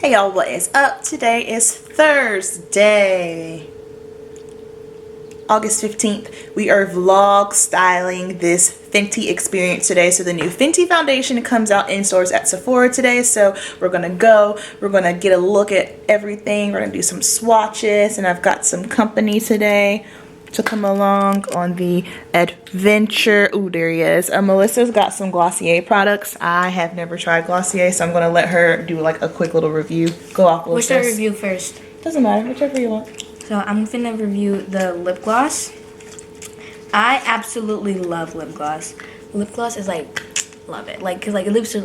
Hey y'all, what is up? Today is Thursday, August 15th. We are vlog styling this Fenty experience today. So the new Fenty foundation comes out in stores at Sephora today. So we're gonna get a look at everything. We're gonna do some swatches, and I've got some company today to come along on the adventure. Ooh, there he is. Melissa's got some Glossier products. I have never tried Glossier, so I'm gonna let her do like a quick little review. Go off, Melissa's. Which should I review first? Doesn't matter, whichever you want. So I'm gonna review the lip gloss. I absolutely love lip gloss. Lip gloss is like, love it. Like, cause like it leaves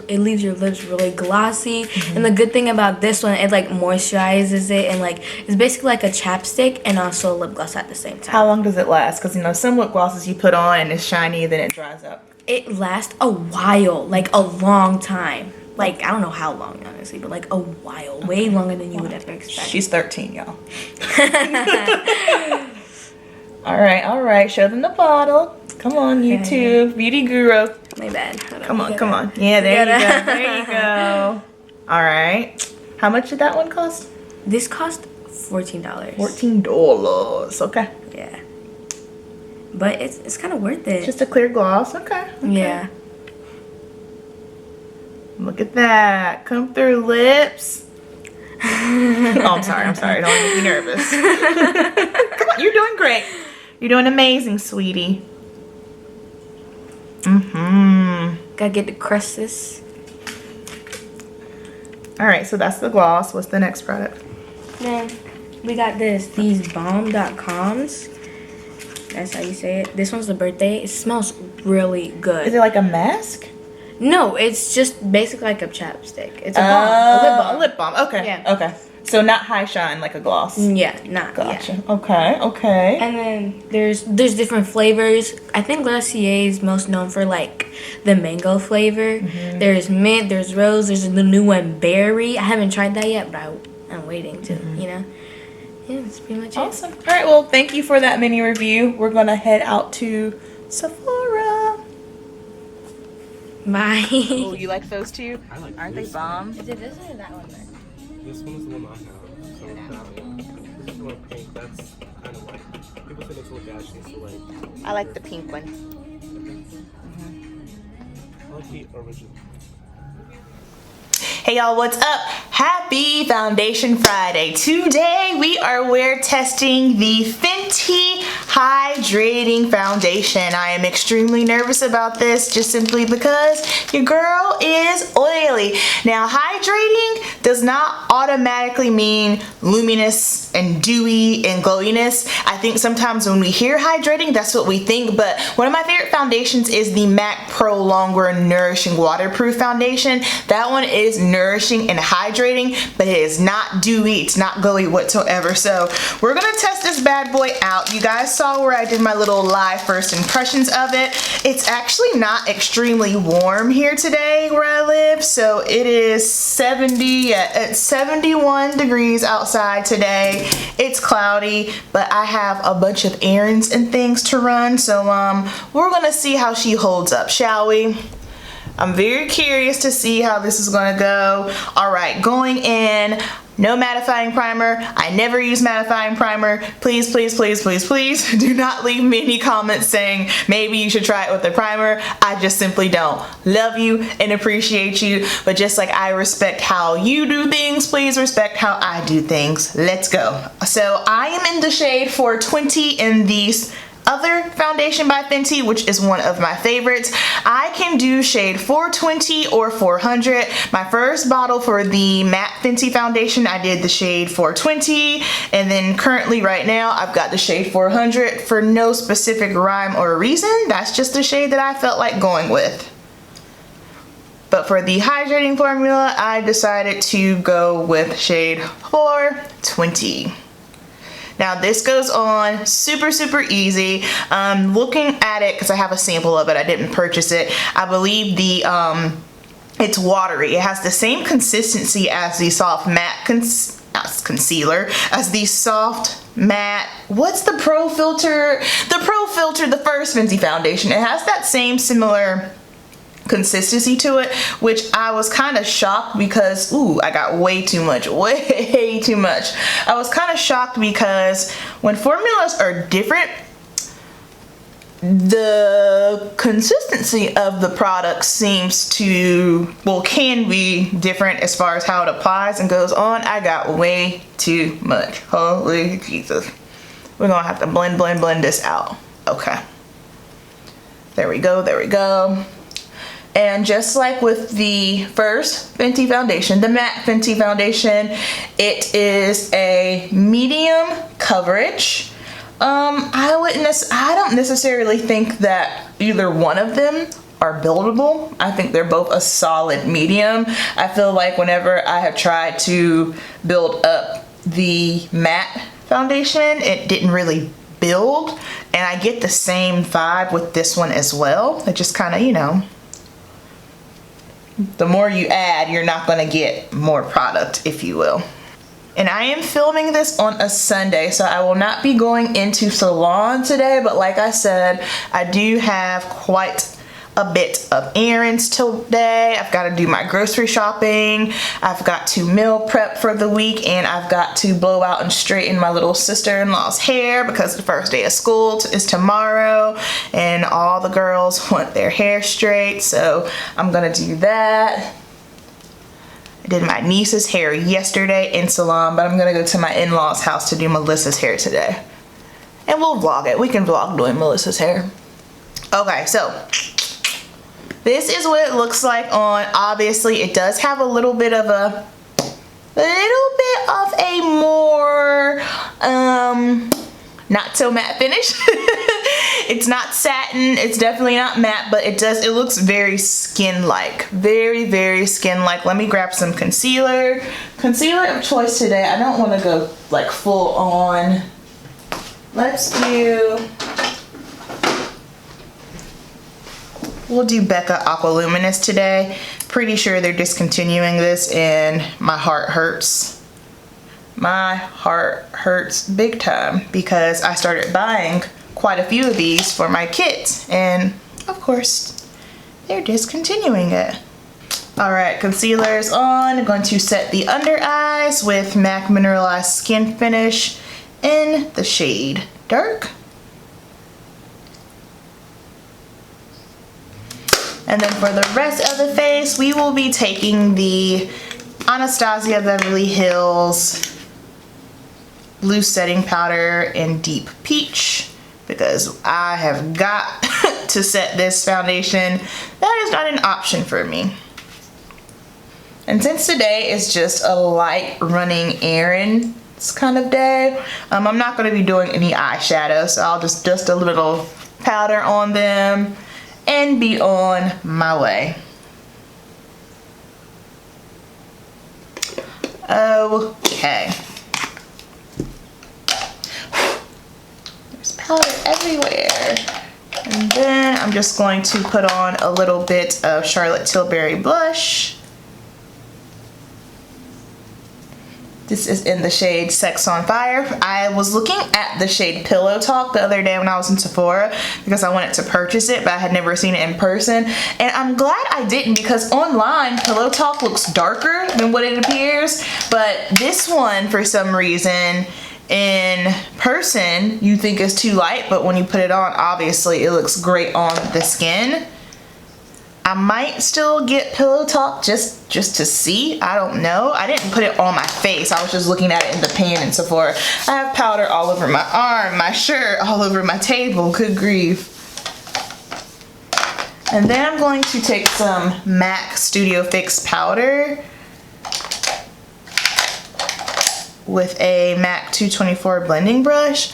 your lips really glossy. And the good thing about this one, it like moisturizes it, and like it's basically like a chapstick and also a lip gloss at the same time. How long does it last? Because you know some lip glosses you put on and it's shiny, then it dries up. It lasts a while, like a long time. Like, I don't know how long, honestly, but like a while. Okay. Way longer than you would ever expect. She's 13, y'all. All right. Show them the bottle. Come on, YouTube. Beauty guru. My bad. Come on. Yeah, there you go. All right. How much did that one cost? This cost $14. $14. Okay. Yeah. But it's kind of worth it. Just a clear gloss. Okay. Yeah. Look at that. Come through lips. Oh, I'm sorry. Don't make me nervous. Come on, you're doing great. You're doing amazing, sweetie. Gotta get the crushes. Alright, so that's the gloss. What's the next product? Then we got these bomb.coms. That's how you say it. This one's the birthday. It smells really good. Is it like a mask? No, it's just basically like a chapstick. It's a balm. A lip balm. Okay. Yeah. Okay. So not high shine like a gloss. Yeah, not. Gotcha. Yeah. Okay. And then there's different flavors. I think Glossier is most known for like the mango flavor. There's mint, there's rose, there's the new one berry. I haven't tried that yet, but I'm waiting to, you know. Yeah, that's pretty much it. Awesome. All right, well, thank you for that mini review. We're going to head out to Sephora. Bye. Oh, you like those two? Aren't they bomb? Is it this one or that one then? This one is the one I have. So that one. This is the one pink. That's kind of white. People say it's a little ashy, so like. I like the pink one. I like the original. Hey y'all, what's up? Happy Foundation Friday. Today we are wear testing the Fenty Hydrating Foundation. I am extremely nervous about this just simply because your girl is oily. Now, hydrating does not automatically mean luminous and dewy and glowiness. I think sometimes when we hear hydrating, that's what we think, but one of my favorite foundations is the MAC Pro Longwear Nourishing Waterproof Foundation. That one is nourishing and hydrating, but it is not dewy, it's not glowy whatsoever. So we're gonna test this bad boy out. You guys saw where I did my little live first impressions of it. It's actually not extremely warm here today where I live, so it is 71 degrees outside today. It's cloudy, but I have a bunch of errands and things to run, so we're gonna see how she holds up, shall we? I'm very curious to see how this is gonna go. All right, going in, no mattifying primer. I never use mattifying primer. Please do not leave me any comments saying maybe you should try it with a primer. I just simply don't. Love you and appreciate you, but just like I respect how you do things, please respect how I do things. Let's go. So I am in the shade 420 in these other foundation by Fenty, which is one of my favorites. I can do shade 420 or 400. My first bottle for the matte Fenty foundation, I did the shade 420, and then currently right now I've got the shade 400 for no specific rhyme or reason. That's just the shade that I felt like going with. But for the hydrating formula, I decided to go with shade 420. Now this goes on super easy. Looking at it, because I have a sample of it, I didn't purchase it. I believe it's watery. It has the same consistency as the soft matte concealer, as the soft matte, what's the Pro Filter? The Pro Filter, the first Fenty foundation. It has that same similar consistency to it, which I was kind of shocked because, ooh, I got way too much. I was kind of shocked because when formulas are different, the consistency of the product seems to, well, can be different as far as how it applies and goes on. I got way too much. Holy Jesus. We're gonna have to blend this out. Okay. There we go. And just like with the first Fenty foundation, the matte Fenty foundation, it is a medium coverage. I don't necessarily think that either one of them are buildable. I think they're both a solid medium. I feel like whenever I have tried to build up the matte foundation, it didn't really build, and I get the same vibe with this one as well. It just kind of, you know, the more you add, you're not going to get more product, if you will. And I am filming this on a Sunday, so I will not be going into salon today, but like I said, I do have quite a bit of errands today. I've got to do my grocery shopping, I've got to meal prep for the week, and I've got to blow out and straighten my little sister-in-law's hair because the first day of school is tomorrow and all the girls want their hair straight, so I'm gonna do that. I did my niece's hair yesterday in salon, but I'm gonna go to my in-laws house to do Melissa's hair today. And we'll vlog it. We can vlog doing Melissa's hair. Okay, so this is what it looks like on. Obviously, it does have a little bit of a more not so matte finish. It's not satin, it's definitely not matte, but it looks very skin-like. Very skin-like. Let me grab some concealer. Concealer of choice today. I don't want to go like full on. We'll do Becca Aqualuminous today. Pretty sure they're discontinuing this and my heart hurts. My heart hurts big time because I started buying quite a few of these for my kids, and of course they're discontinuing it. All right, concealer is on. I'm going to set the under eyes with MAC Mineralized Skin Finish in the shade Dark. And then for the rest of the face, we will be taking the Anastasia Beverly Hills Loose Setting Powder in Deep Peach, because I have got to set this foundation. That is not an option for me. And since today is just a light running errands kind of day, I'm not going to be doing any eyeshadow, so I'll just dust a little powder on them and be on my way. Okay. There's powder everywhere. And then I'm just going to put on a little bit of Charlotte Tilbury blush. This is in the shade Sex on Fire. I was looking at the shade Pillow Talk the other day when I was in Sephora because I wanted to purchase it, but I had never seen it in person. And I'm glad I didn't, because online Pillow Talk looks darker than what it appears. But this one, for some reason, in person, you think it's too light, but when you put it on, obviously it looks great on the skin. I might still get Pillow Talk just to see. I don't know. I didn't put it on my face. I was just looking at it in the pan in Sephora. I have powder all over my arm, my shirt, all over my table. Good grief. And then I'm going to take some MAC Studio Fix powder with a MAC 224 blending brush.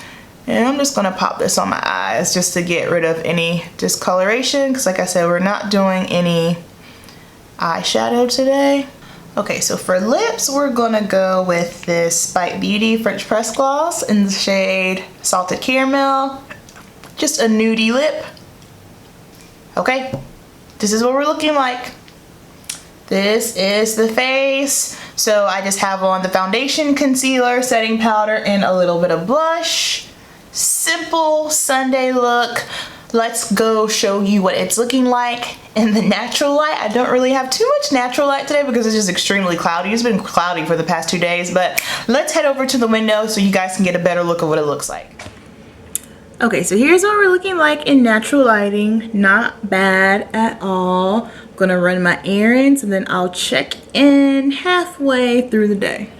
And I'm just gonna pop this on my eyes just to get rid of any discoloration, because like I said, we're not doing any eyeshadow today. Okay, so for lips, we're gonna go with this Spite Beauty French Press Gloss in the shade Salted Caramel. Just a nudie lip. Okay, this is what we're looking like. This is the face. So I just have on the foundation, concealer, setting powder, and a little bit of blush. Simple Sunday look. let's go show you what it's looking like in the natural light. I don't really have too much natural light today because it's just extremely cloudy. It's been cloudy for the past 2 days, but let's head over to the window so you guys can get a better look of what it looks like. Okay, so here's what we're looking like in natural lighting. Not bad at all. I'm gonna run my errands and then I'll check in halfway through the day.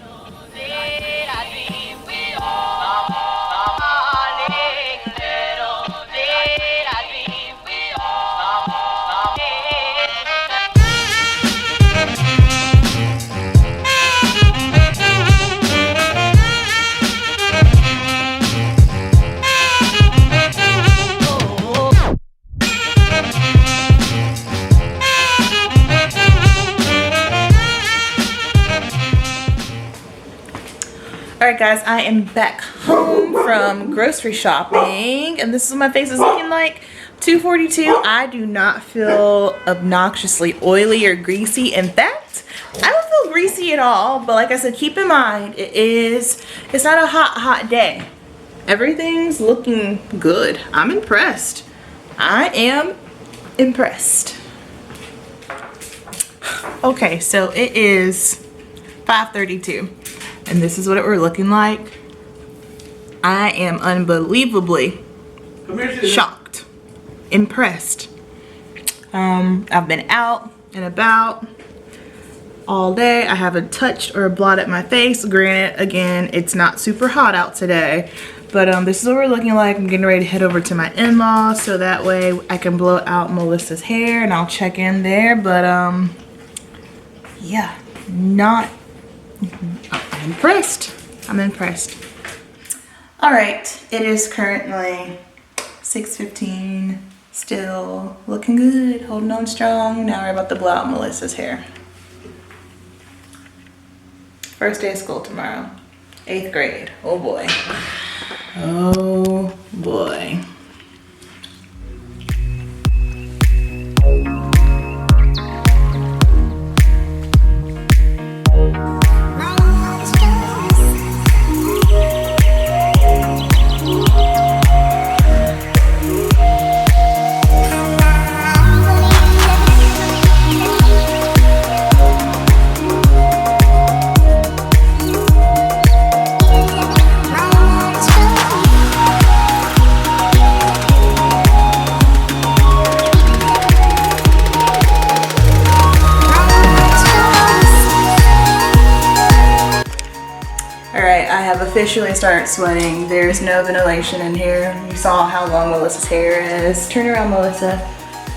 Alright guys, I am back home from grocery shopping and this is what my face is looking like. 2:42. I do not feel obnoxiously oily or greasy. In fact, I don't feel greasy at all, but like I said, keep in mind it's not a hot day. Everything's looking good. I'm impressed. I am impressed. Okay, so it is 5:32. And this is what we're looking like. I am unbelievably shocked, impressed. I've been out and about all day. I haven't touched or blotted my face. Granted, again, it's not super hot out today. But this is what we're looking like. I'm getting ready to head over to my in-laws so that way I can blow out Melissa's hair and I'll check in there. But yeah, I'm impressed. I'm impressed. All right, it is currently 6:15. Still looking good, holding on strong. Now we're about to blow out Melissa's hair. First day of school tomorrow. 8th grade. Oh boy. Oh boy. Officially start sweating. There's no ventilation in here. You saw how long Melissa's hair is. Turn around, Melissa.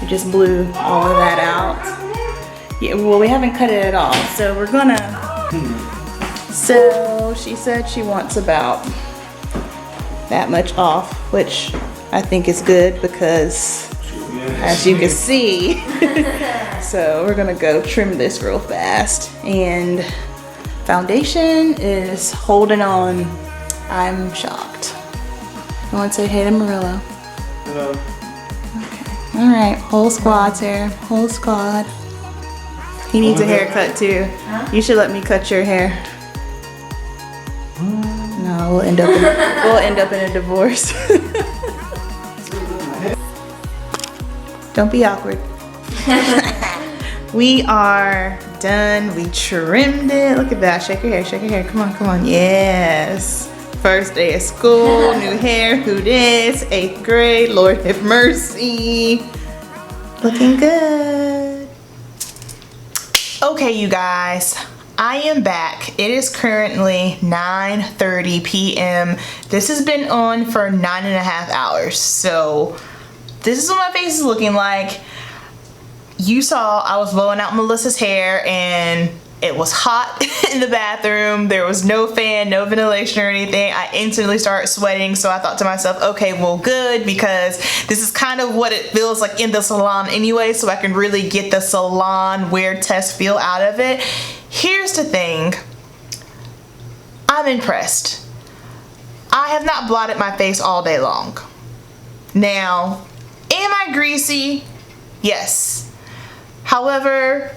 We just blew all of that out. Yeah, well, we haven't cut it at all. So we're gonna, so she said she wants about that much off, which I think is good because as you can see, so we're gonna go trim this real fast. And foundation is holding on. I'm shocked. You want to say hey to Murillo? Hello. Okay. All right. Whole squad's here. Whole squad. He needs a haircut too. Huh? You should let me cut your hair. No, we'll end up in a divorce. Don't be awkward. We are done. We trimmed it. Look at that. Shake your hair. Shake your hair. Come on. Come on. Yes. First day of school. New hair. Who dis? 8th grade. Lord have mercy. Looking good. Okay, you guys. I am back. It is currently 9:30 p.m. This has been on for 9.5 hours. So this is what my face is looking like. You saw I was blowing out Melissa's hair and it was hot in the bathroom. There was no fan, no ventilation or anything. I instantly started sweating. So I thought to myself, okay, well good, because this is kind of what it feels like in the salon anyway. So I can really get the salon wear test feel out of it. Here's the thing. I'm impressed. I have not blotted my face all day long. Now, am I greasy? Yes. However,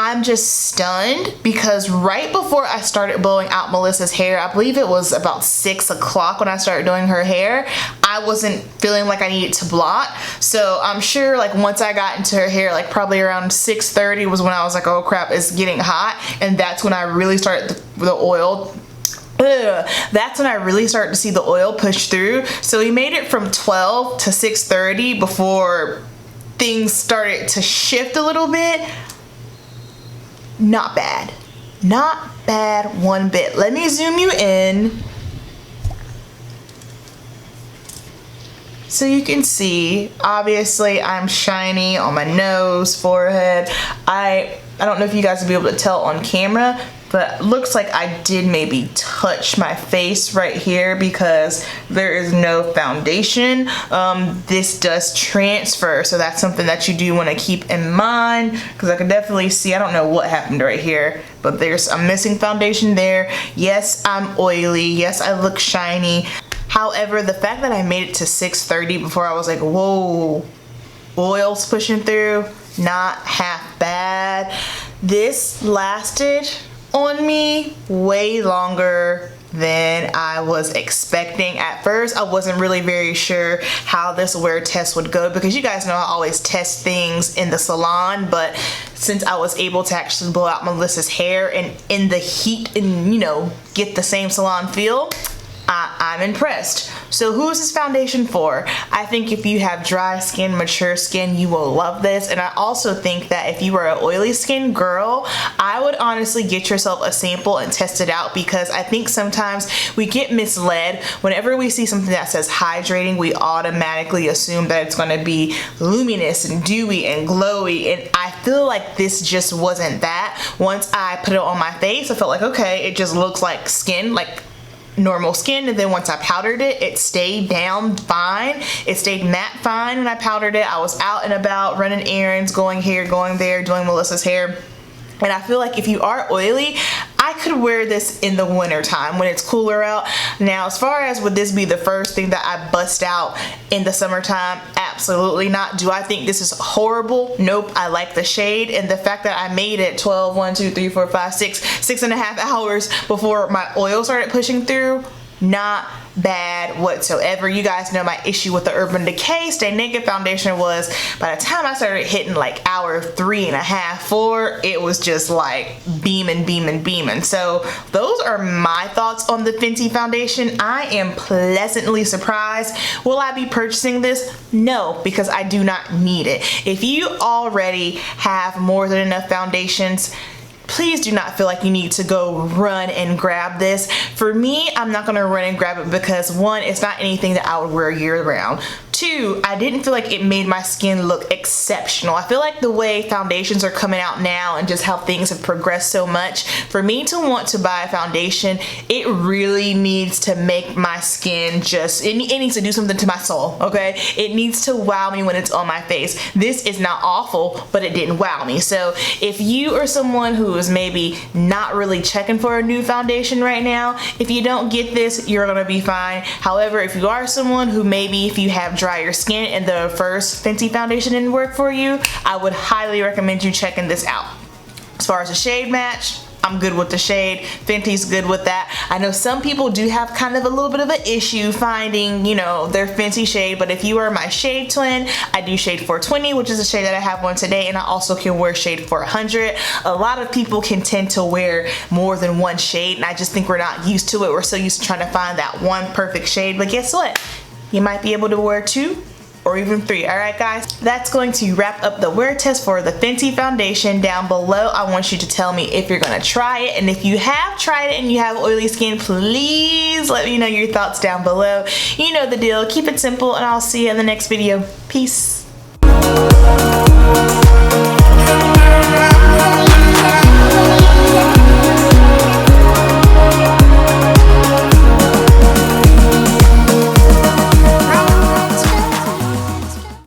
I'm just stunned because right before I started blowing out Melissa's hair, I believe it was about 6 o'clock when I started doing her hair, I wasn't feeling like I needed to blot. So I'm sure like once I got into her hair, like probably around 6:30 was when I was like, oh crap, it's getting hot. And that's when I really started the oil. That's when I really started to see the oil push through. So we made it from 12 to 6:30 before things started to shift a little bit. Not bad. Not bad one bit. Let me zoom you in so you can see. Obviously I'm shiny on my nose, forehead. I don't know if you guys will be able to tell on camera, but looks like I did maybe touch my face right here because there is no foundation. This does transfer, so that's something that you do want to keep in mind, because I can definitely see, I don't know what happened right here, but there's a missing foundation there. Yes, I'm oily. Yes, I look shiny. However, the fact that I made it to 6:30 before I was like, whoa, oil's pushing through, not half bad. This lasted on me way longer than I was expecting. At first, I wasn't really very sure how this wear test would go, because you guys know I always test things in the salon, but since I was able to actually blow out Melissa's hair and in the heat and, you know, get the same salon feel, I'm impressed. So who is this foundation for? I think if you have dry skin, mature skin, you will love this. And I also think that if you are an oily skin girl, I would honestly get yourself a sample and test it out, because I think sometimes we get misled. Whenever we see something that says hydrating, we automatically assume that it's going to be luminous and dewy and glowy, and I feel like this just wasn't that. Once I put it on my face, I felt like, okay, it just looks like skin, like normal skin. And then once I powdered it, it stayed down fine. It stayed matte fine when I powdered it. I was out and about running errands, going here, going there, doing Melissa's hair. And I feel like if you are oily, I could wear this in the winter time when it's cooler out. Now, as far as would this be the first thing that I bust out in the summertime? Absolutely not. Do I think this is horrible? Nope. I like the shade, and the fact that I made it 6.5 hours before my oil started pushing through, not bad whatsoever. You guys know my issue with the Urban Decay Stay Naked foundation was, by the time I started hitting like hour 3.5, 4, it was just like beaming, beaming, beaming. So those are my thoughts on the Fenty foundation. I am pleasantly surprised. Will I be purchasing this? No, because I do not need it. If you already have more than enough foundations, please do not feel like you need to go run and grab this. For me, I'm not gonna run and grab it because, one, it's not anything that I would wear year round. 2, I didn't feel like it made my skin look exceptional. I feel like the way foundations are coming out now and just how things have progressed so much, for me to want to buy a foundation, it really needs to make my skin just, it needs to do something to my soul, okay? It needs to wow me when it's on my face. This is not awful, but it didn't wow me. So if you are someone who is maybe not really checking for a new foundation right now, if you don't get this, you're gonna be fine. However, if you are someone who maybe, if you have drier skin and the first Fenty foundation didn't work for you, I would highly recommend you checking this out. As far as a shade match, I'm good with the shade. Fenty's good with that. I know some people do have kind of a little bit of an issue finding, you know, their Fenty shade, but if you are my shade twin, I do shade 420, which is a shade that I have on today, and I also can wear shade 400. A lot of people can tend to wear more than one shade, and I just think we're not used to it. We're so used to trying to find that one perfect shade, but guess what? You might be able to wear 2 or even 3. Alright guys, that's going to wrap up the wear test for the Fenty foundation. Down below, I want you to tell me if you're gonna try it, and if you have tried it and you have oily skin, please let me know your thoughts down below. You know the deal. Keep it simple, and I'll see you in the next video. Peace.